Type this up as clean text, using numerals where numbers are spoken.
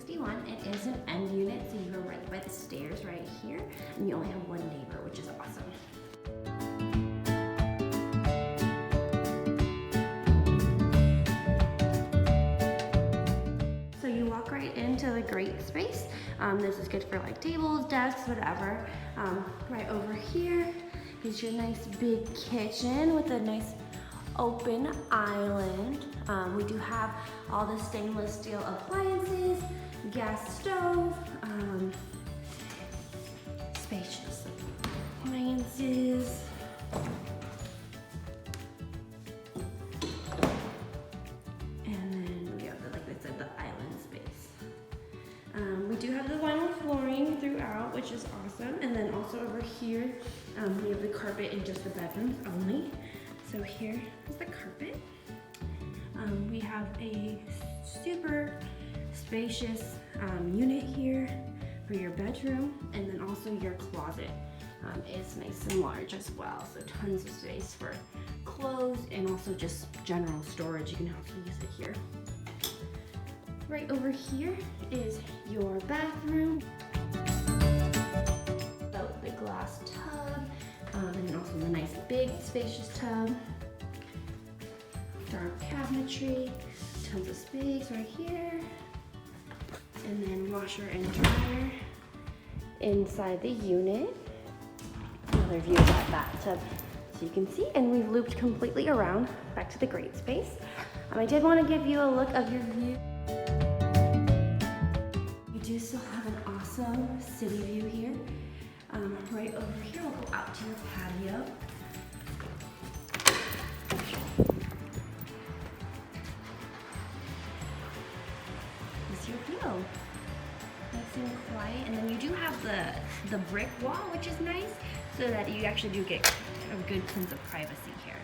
61. It is an end unit, so you go right by the stairs right here, and you only have one neighbor, which is awesome. So you walk right into the great space. This is good for like tables, desks, whatever. Right over here is your nice big kitchen with a nice open island. We do have all the stainless steel appliances, gas stove, spacious appliances. And then we have, like I said, the island space. We do have the vinyl flooring throughout, which is awesome. And then also over here, we have the carpet in just the bedrooms only. So here is the carpet. We have a super spacious unit here for your bedroom, and then also your closet is nice and large as well. So tons of space for clothes and also just general storage. You can also use it here. Right over here is your bathroom. So the glass tub, and then also the nice big spacious tub. Dark cabinetry, tons of space right here. And then washer and dryer inside the unit. Another view of that bathtub so you can see. And we've looped completely around back to the great space. I did want to give you a look of your view. You do still have an awesome city view here. Right over here, we'll go out to your patio. This is your view. Nice and quiet. And then you do have the brick wall, which is nice, so that you actually do get a good sense of privacy here.